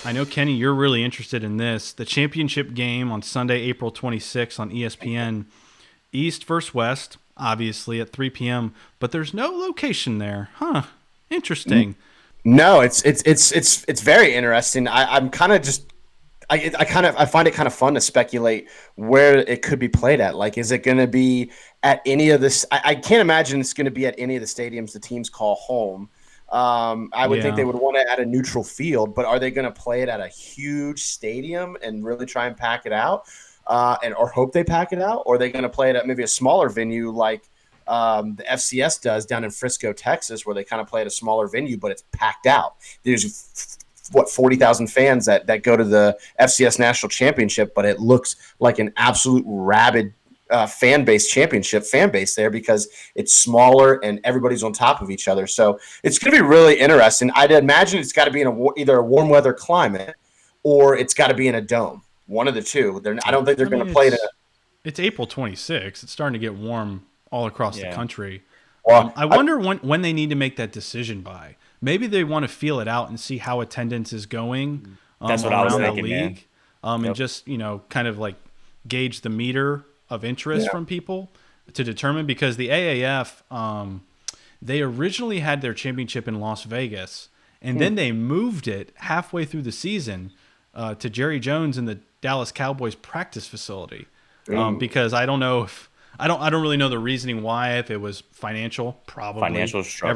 I know, Kenny, you're really interested in this. The championship game on Sunday, April 26th on ESPN, East versus West, obviously at 3 p.m., but there's no location there. Huh. Interesting. No, it's very interesting. I'm kind of just I find it kind of fun to speculate where it could be played at. Like, is it going to be at any of this? I can't imagine it's going to be at any of the stadiums the teams call home. I would think they would want it at a neutral field, but are they going to play it at a huge stadium and really try and pack it out, or hope they pack it out? Or are they going to play it at maybe a smaller venue like the FCS does down in Frisco, Texas, where they kind of play at a smaller venue, but it's packed out. There's 40,000 fans that go to the FCS National Championship, but it looks like an absolute rabid fan base there because it's smaller and everybody's on top of each other. So it's going to be really interesting. I'd imagine it's got to be in either a warm weather climate or it's got to be in a dome. One of the two. I don't think they're going to play it. It's April 26th. It's starting to get warm all across the country. Well, I wonder when they need to make that decision by. Maybe they want to feel it out and see how attendance is going. That's what I was thinking, man. And just, kind of like gauge the meter of interest from people to determine, because the AAF, they originally had their championship in Las Vegas, and then they moved it halfway through the season to Jerry Jones in the Dallas Cowboys practice facility, because I don't know if I don't really know the reasoning why. If it was financial, probably financial struggle,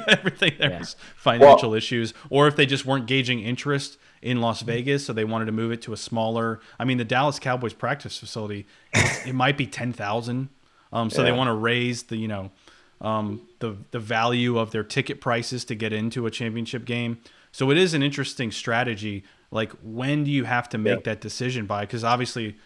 everything there was financial issues, or if they just weren't gauging interest in Las Vegas, so they wanted to move it to a smaller. I mean, the Dallas Cowboys practice facility, it might be 10,000. So they want to raise the value of their ticket prices to get into a championship game. So it is an interesting strategy. Like, when do you have to make that decision by? Because obviously,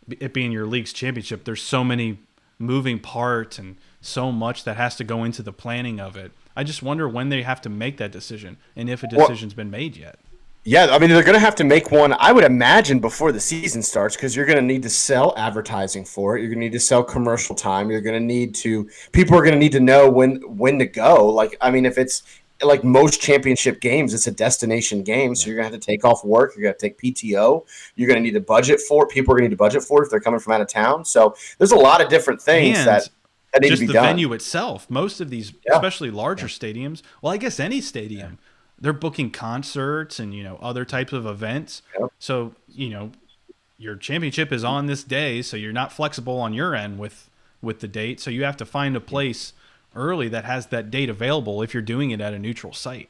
it being your league's championship, there's so many moving parts and so much that has to go into the planning of it. I just wonder when they have to make that decision and if a decision's been made yet. Yeah, I mean, they're going to have to make one, I would imagine, before the season starts, because you're going to need to sell advertising for it. You're going to need to sell commercial time. You're going to need to – people are going to need to know when to go. Like, I mean, if it's like most championship games, it's a destination game, so you're going to have to take off work. You're going to take PTO. You're going to need to budget for it. People are going to need to budget for it if they're coming from out of town. So there's a lot of different things that need to be done. Just the venue itself. Most of these, especially larger stadiums, well, I guess any stadium – they're booking concerts and, other types of events. Yep. So, your championship is on this day, so you're not flexible on your end with the date. So you have to find a place early that has that date available if you're doing it at a neutral site.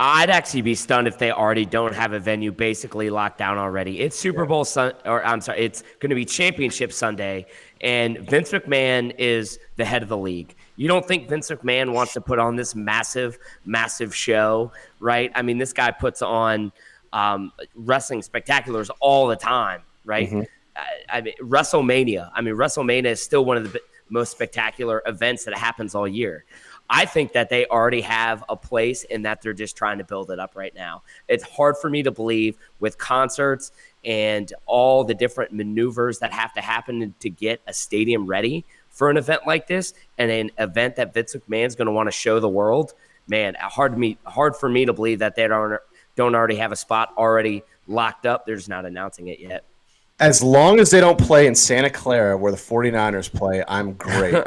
I'd actually be stunned if they already don't have a venue basically locked down already. It's Super Bowl it's going to be Championship Sunday, and Vince McMahon is the head of the league. You don't think Vince McMahon wants to put on this massive, massive show, right? I mean, this guy puts on wrestling spectaculars all the time, right? Mm-hmm. I mean, WrestleMania is still one of the most spectacular events that happens all year. I think that they already have a place and that they're just trying to build it up right now. It's hard for me to believe with concerts and all the different maneuvers that have to happen to get a stadium ready for an event like this, and an event that Vince McMahon's going to want to show the world. Man, hard for me to believe that they don't already have a spot already locked up. They're just not announcing it yet. As long as they don't play in Santa Clara where the 49ers play, I'm great.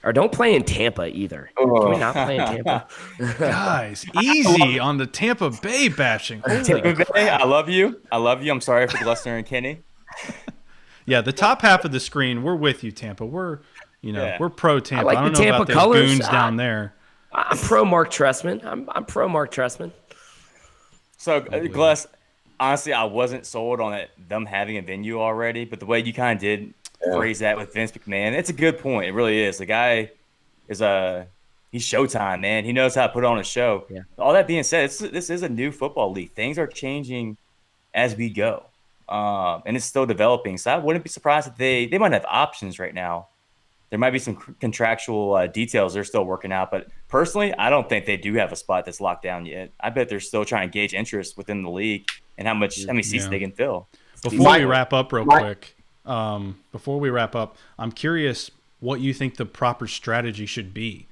Or don't play in Tampa either. Can we not play in Tampa? Guys, easy on the Tampa Bay bashing. Tampa Bay, I love you. I'm sorry for Gluster and Kenny. Yeah, the top half of the screen, we're with you, Tampa. We're pro Tampa. I don't know Tampa about colors. those goons down there. I'm pro Mark Trestman. I'm pro Mark Trestman. So, Gless, honestly, I wasn't sold on them having a venue already, but the way you kind of did phrase that with Vince McMahon, it's a good point. It really is. The guy is he's Showtime, man. He knows how to put on a show. Yeah. All that being said, this is a new football league. Things are changing as we go. And it's still developing. So I wouldn't be surprised if they might have options right now. There might be some contractual details they're still working out. But personally, I don't think they do have a spot that's locked down yet. I bet they're still trying to gauge interest within the league and how many seats they can fill. Before we wrap up real quick, I'm curious what you think the proper strategy should be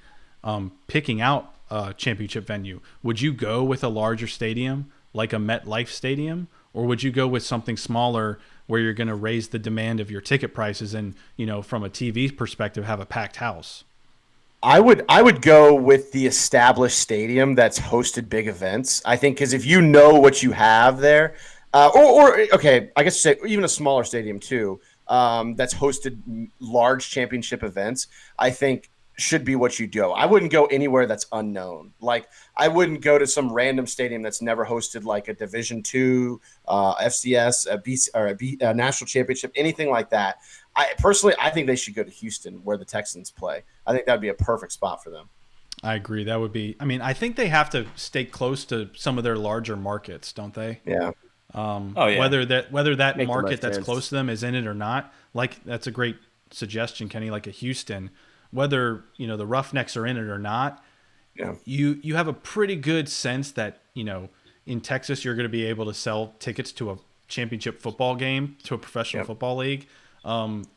picking out a championship venue. Would you go with a larger stadium like a MetLife Stadium, or would you go with something smaller where you're going to raise the demand of your ticket prices and, from a TV perspective, have a packed house? I would go with the established stadium that's hosted big events. I think because if you know what you have there, okay, I guess say even a smaller stadium too, that's hosted large championship events, I think should be what you do. I wouldn't go anywhere that's unknown. Like I wouldn't go to some random stadium that's never hosted like a Division II, FCS, a national championship, anything like that. I think they should go to Houston where the Texans play. I think that'd be a perfect spot for them. I agree. That would be. I mean, I think they have to stay close to some of their larger markets, don't they? Yeah. Yeah. Whether that Make market that's sense. close to them is in it or not, like that's a great suggestion, Kenny. Like a Houston, whether the Roughnecks are in it or not, yeah, you have a pretty good sense that in Texas you're going to be able to sell tickets to a championship football game, to a professional football league,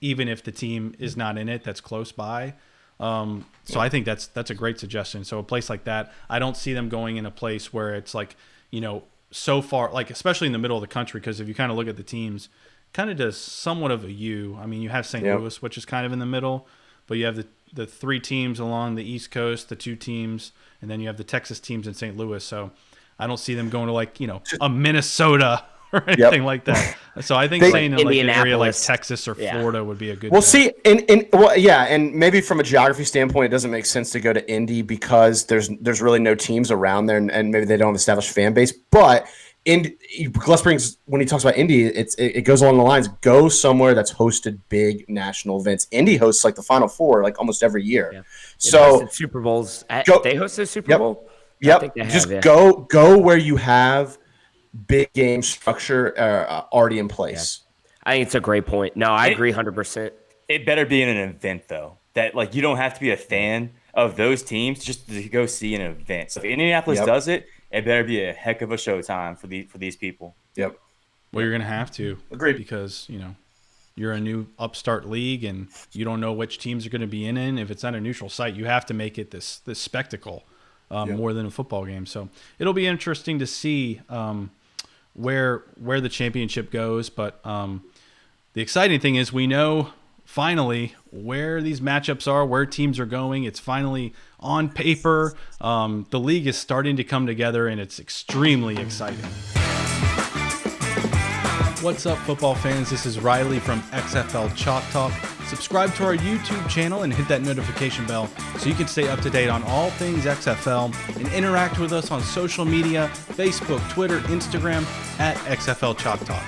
even if the team is not in it that's close by. So I think that's a great suggestion. So a place like that, I don't see them going in a place where it's like so far, like especially in the middle of the country, because if you kind of look at the teams, kind of does somewhat of a U. I mean, you have St. Louis, which is kind of in the middle, but you have the 3 teams along the East Coast, the 2 teams, and then you have the Texas teams in St. Louis. So I don't see them going to like a Minnesota or anything like that. So I think saying in like an area like Texas or Florida would be a good. Well, see, and maybe from a geography standpoint, it doesn't make sense to go to Indy because there's really no teams around there, and maybe they don't have established fan base. But Les brings, when he talks about Indy, it goes along the lines: go somewhere that's hosted big national events. Indy hosts like the Final Four like almost every year. Yeah. So Super Bowls. They hosted a Super Bowl. Yep. Go where you have big game structure already in place. I think it's a great point. No, I agree 100%. It better be in an event though. That like you don't have to be a fan of those teams just to go see an event. So if Indianapolis does it, it better be a heck of a showtime for these people. Yep. Well, you're gonna have to. Agreed. Because you're a new upstart league and you don't know which teams are going to be in. If it's on a neutral site, you have to make it this spectacle more than a football game. So it'll be interesting to see where the championship goes. But the exciting thing is we know finally where these matchups are, where teams are going. It's finally on paper. The league is starting to come together, and it's extremely exciting. What's up, football fans? This is Riley from XFL Chalk Talk. Subscribe to our YouTube channel and hit that notification bell so you can stay up to date on all things XFL and interact with us on social media, Facebook, Twitter, Instagram, at XFL Chalk Talk.